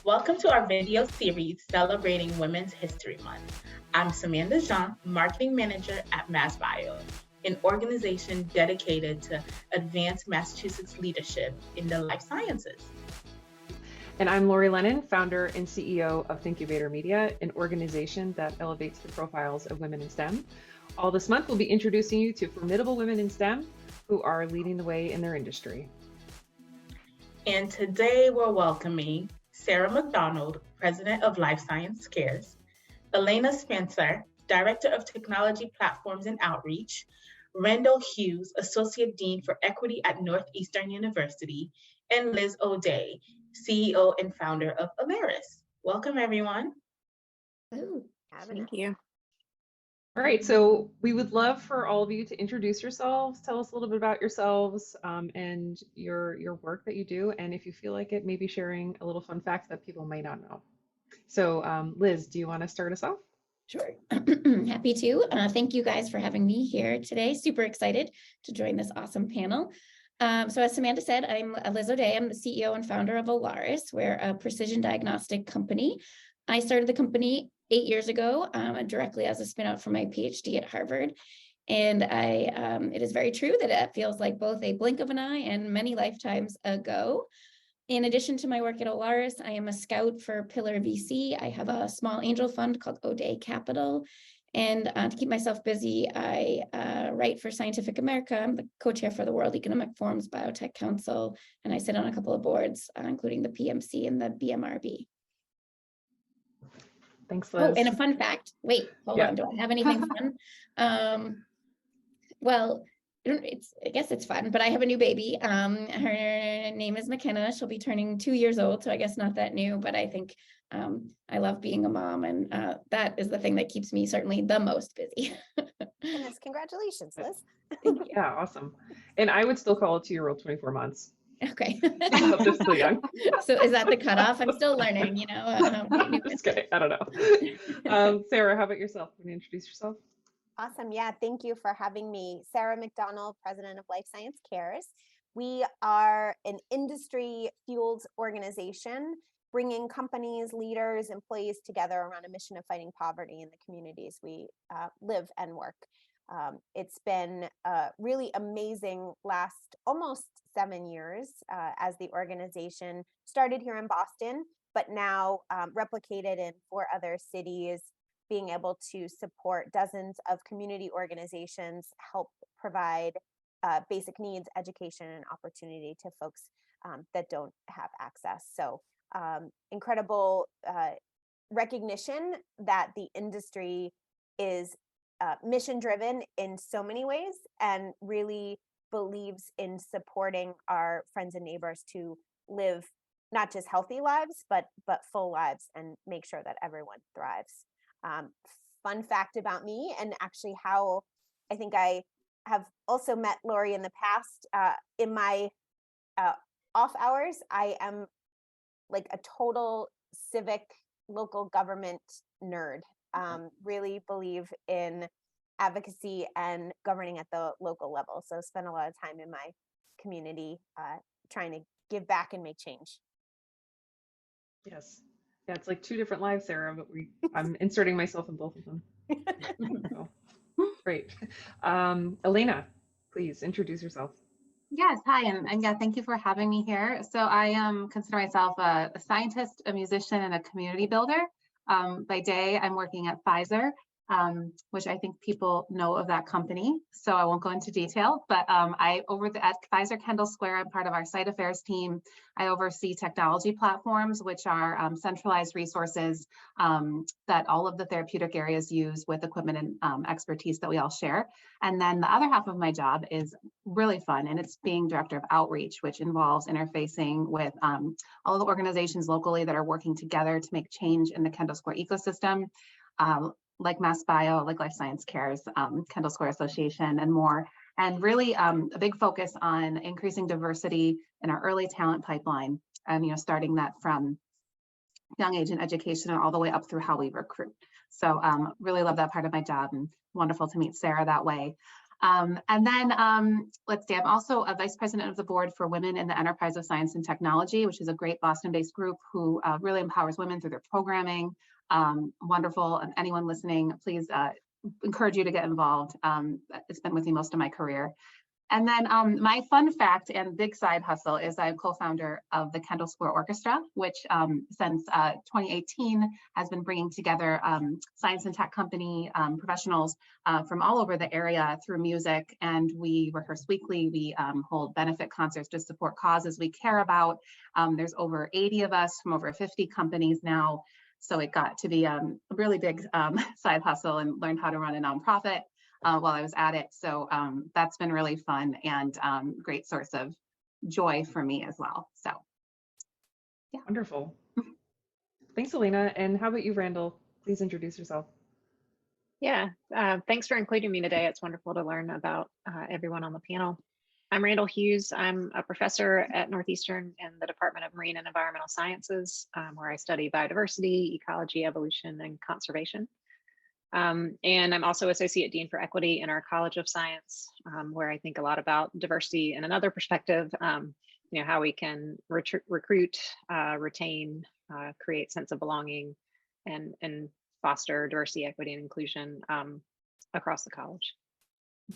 Welcome to our video series celebrating Women's History Month. I'm Samantha Jean, Marketing Manager at MassBio, an organization dedicated to advance Massachusetts leadership in the life sciences. And I'm Lori Lennon, founder and CEO of Thinkubator Media, an organization that elevates the profiles of women in STEM. All this month, we'll be introducing you to formidable women in STEM who are leading the way in their industry. And today we're welcoming Sarah MacDonald, President of Life Science Cares, Elena Spencer, Director of Technology Platforms and Outreach, Randall Hughes, Associate Dean for Equity at Northeastern University, and Liz O'Day, CEO and founder of Olaris. Welcome, everyone. Thank you. All right, so we would love for all of you to introduce yourselves, tell us a little bit about yourselves and your work that you do, and if you feel like it, maybe sharing a little fun fact that people might not know. So Liz, do you want to start us off? Sure. Happy to. Thank you guys for having me here today. Super excited to join this awesome panel. So as Samantha said, I'm Liz O'Day. I'm the CEO and founder of Olaris. We're a precision diagnostic company. I started the company 8 years ago, directly as a spin-out from my PhD at Harvard. And it is very true that it feels like both a blink of an eye and many lifetimes ago. In addition to my work at Olaris, I am a scout for Pillar VC. I have a small angel fund called O'Day Capital. And to keep myself busy, I write for Scientific America. I'm the co-chair for the World Economic Forum's Biotech Council, and I sit on a couple of boards, including the PMC and the BMRB. Thanks, Liz. Oh, and a fun fact. Wait, hold on. Do I have anything fun? Well, I guess it's fun, but I have a new baby. Her name is McKenna. She'll be turning 2 years old, so I guess not that new, but I think I love being a mom, and that is the thing that keeps me certainly the most busy. Goodness, congratulations, Liz. Yeah, awesome. And I would still call a 2-year-old 24 months. Okay. They're still young. So is that the cutoff? I'm still learning, you know. Just kidding. I don't know. Sarah, how about yourself? Can you introduce yourself? Awesome. Yeah, thank you for having me. Sarah MacDonald, President of Life Science Cares. We are an industry-fueled organization bringing companies, leaders, employees together around a mission of fighting poverty in the communities we live and work. It's been a really amazing last almost 7 years as the organization started here in Boston, but now replicated in 4 other cities, being able to support dozens of community organizations, help provide basic needs, education, and opportunity to folks that don't have access. So incredible recognition that the industry is mission driven in so many ways and really believes in supporting our friends and neighbors to live not just healthy lives, but full lives and make sure that everyone thrives. Fun fact about me, and actually how I think I have also met Lori in the past, in my off hours, I am like a total civic local government nerd. Really believe in advocacy and governing at the local level. So spend a lot of time in my community trying to give back and make change. Yes. Yeah, it's like 2 different lives, Sarah, but I'm inserting myself in both of them. So, great. Elena, please introduce yourself. Yes, hi, and yeah, thank you for having me here. So I consider myself a scientist, a musician, and a community builder. By day, I'm working at Pfizer, which I think people know of that company, so I won't go into detail, but at Pfizer Kendall Square, I'm part of our site affairs team. I oversee technology platforms, which are centralized resources that all of the therapeutic areas use with equipment and expertise that we all share. And then the other half of my job is really fun, and it's being director of outreach, which involves interfacing with all the organizations locally that are working together to make change in the Kendall Square ecosystem. Like MassBio, like Life Science Cares, Kendall Square Association, and more. And really a big focus on increasing diversity in our early talent pipeline, and starting that from young age in education and all the way up through how we recruit. So really love that part of my job, and wonderful to meet Sarah that way. And then let's see, I'm also a vice president of the board for Women in the Enterprise of Science and Technology, which is a great Boston-based group who really empowers women through their programming. Wonderful. And anyone listening, please encourage you to get involved. It's been with me most of my career. And then my fun fact and big side hustle is I'm co-founder of the Kendall Square Orchestra, which since 2018 has been bringing together science and tech company professionals from all over the area through music. And we rehearse weekly. We hold benefit concerts to support causes we care about. There's over 80 of us from over 50 companies now. So it got to be a really big side hustle, and learned how to run a nonprofit while I was at it. So that's been really fun and great source of joy for me as well. So, yeah. Wonderful. Thanks, Elena. And how about you, Randall? Please introduce yourself. Yeah, thanks for including me today. It's wonderful to learn about everyone on the panel. I'm Randall Hughes. I'm a professor at Northeastern in the Department of Marine and Environmental Sciences, where I study biodiversity, ecology, evolution, and conservation. And I'm also Associate Dean for Equity in our College of Science, where I think a lot about diversity in another perspective, how we can recruit, retain, create sense of belonging, and foster diversity, equity, and inclusion across the college.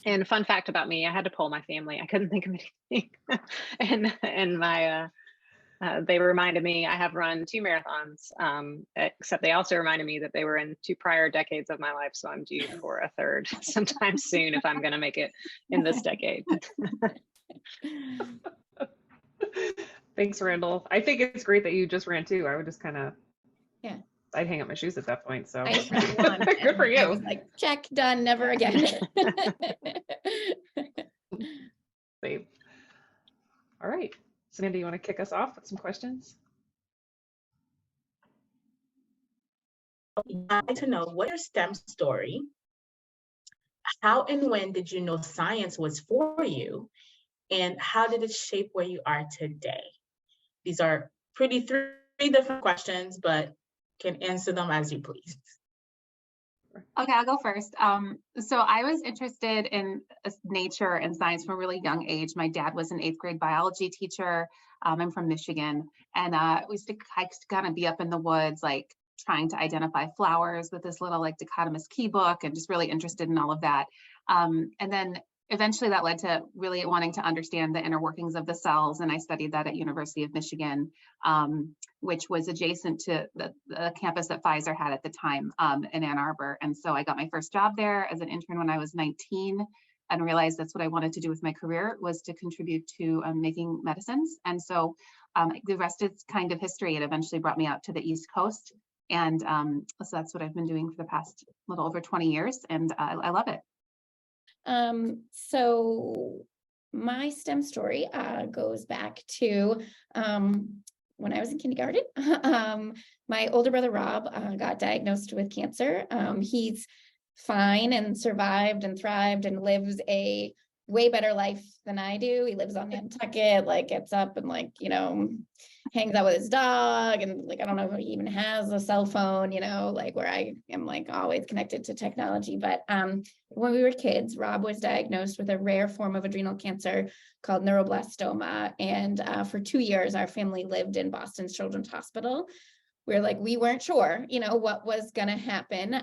And a fun fact about me, I had to poll my family. I couldn't think of anything. and my they reminded me I have run 2 marathons, except they also reminded me that they were in 2 prior decades of my life. So I'm due for a 3rd sometime soon if I'm going to make it in this decade. Thanks, Randall. I think it's great that you just ran 2. I would just kind of, yeah, I'd hang up my shoes at that point. So I just ran 1. Good for you. I was like, check, done, never again. Save. All right. Samantha, you want to kick us off with some questions? I'd like to know, what is your STEM story? How and when did you know science was for you? And how did it shape where you are today? These are 3 different questions, but can answer them as you please. Okay, I'll go first. So I was interested in nature and science from a really young age. My dad was an 8th grade biology teacher. I'm from Michigan, and we used to kind of be up in the woods, like trying to identify flowers with this little like dichotomous key book, and just really interested in all of that. And then eventually that led to really wanting to understand the inner workings of the cells. And I studied that at University of Michigan, which was adjacent to the campus that Pfizer had at the time in Ann Arbor. And so I got my first job there as an intern when I was 19, and realized that's what I wanted to do with my career, was to contribute to making medicines. And so the rest is kind of history. It eventually brought me out to the East Coast. And so that's what I've been doing for the past little over 20 years. And I love it. So my STEM story goes back to when I was in kindergarten. My older brother, Rob, got diagnosed with cancer. He's fine and survived and thrived and lives a way better life than I do. He lives on Nantucket, like gets up and like, hangs out with his dog, and like, I don't know if he even has a cell phone, like where I am like always connected to technology. But when we were kids, Rob was diagnosed with a rare form of adrenal cancer called neuroblastoma. And for 2 years, our family lived in Boston's Children's Hospital. We weren't sure, what was going to happen.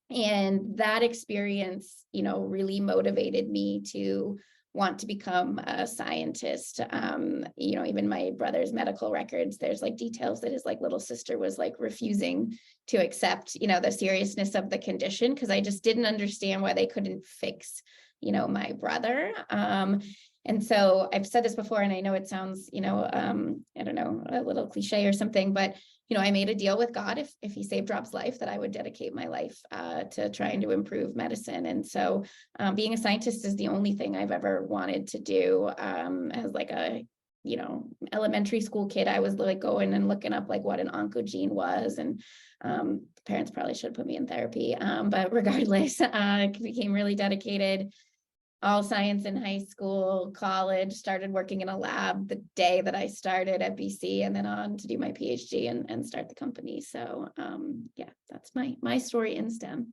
And that experience, really motivated me to want to become a scientist. Even my brother's medical records, there's like details that his like little sister was like refusing to accept, the seriousness of the condition, because I just didn't understand why they couldn't fix, my brother. And so I've said this before, and I know it sounds, I don't know, a little cliche or something, but I made a deal with God, if he saved Rob's life, that I would dedicate my life to trying to improve medicine. And so being a scientist is the only thing I've ever wanted to do. As like a, elementary school kid, I was like going and looking up like what an oncogene was. And parents probably should have put me in therapy. But regardless, I became really dedicated. All science in high school, college, started working in a lab the day that I started at BC, and then on to do my PhD and start the company. So yeah, that's my story in STEM.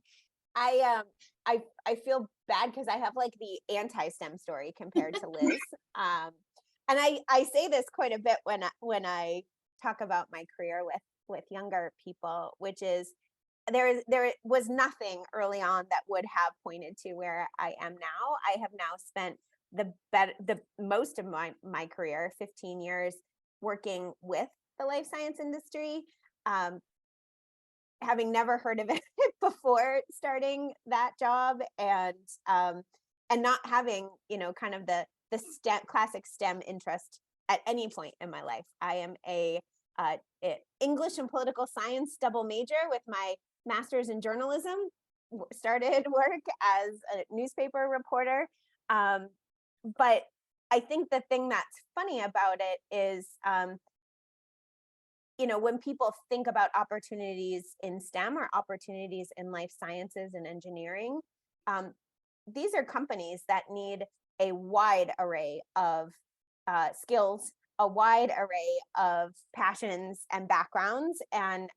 I I feel bad because I have like the anti-STEM story compared to Liz. And I say this quite a bit when I talk about my career with younger people, which is there was nothing early on that would have pointed to where I am now. I have now spent the most of my career, 15 years, working with the life science industry, having never heard of it before starting that job, and not having, you know, kind of the classic STEM interest at any point in my life. I am a English and political science double major with my master's in journalism. Started work as a newspaper reporter, but I think the thing that's funny about it is, you know, when people think about opportunities in STEM or opportunities in life sciences and engineering, these are companies that need a wide array of skills, a wide array of passions and backgrounds. And,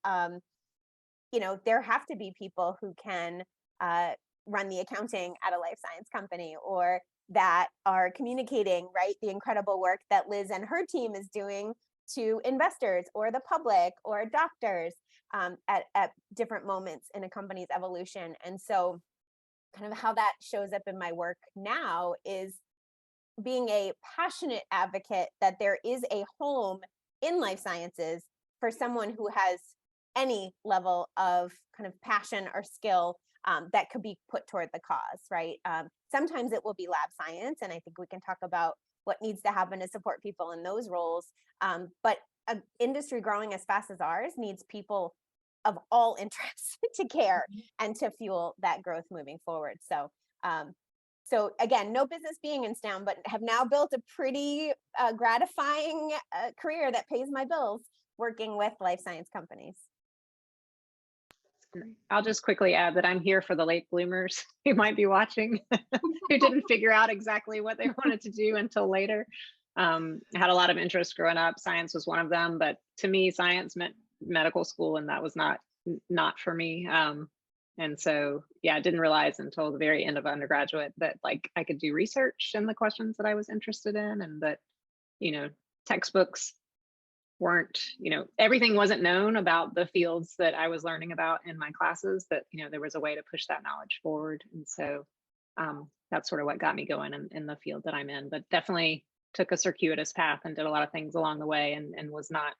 you know, there have to be people who can run the accounting at a life science company, or that are communicating, right, the incredible work that Liz and her team is doing to investors or the public or doctors at different moments in a company's evolution. And so kind of how that shows up in my work now is being a passionate advocate that there is a home in life sciences for someone who has any level of kind of passion or skill that could be put toward the cause, right? Sometimes it will be lab science, and I think we can talk about what needs to happen to support people in those roles. But an industry growing as fast as ours needs people of all interests to care and to fuel that growth moving forward. So, so again, no business being in STEM, but have now built a pretty gratifying career that pays my bills working with life science companies. I'll just quickly add that I'm here for the late bloomers who might be watching, who didn't figure out exactly what they wanted to do until later. I had a lot of interest growing up. Science was one of them, but to me, science meant medical school, and that was not for me. And so, yeah, I didn't realize until the very end of undergraduate that like I could do research in the questions that I was interested in, and that, you know, textbooks weren't, you know, everything wasn't known about the fields that I was learning about in my classes, that, you know, there was a way to push that knowledge forward. And so that's sort of what got me going in the field that I'm in, but definitely took a circuitous path and did a lot of things along the way, and was not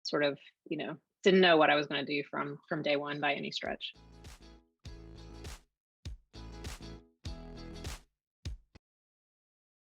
sort of, you know, didn't know what I was going to do from day one by any stretch.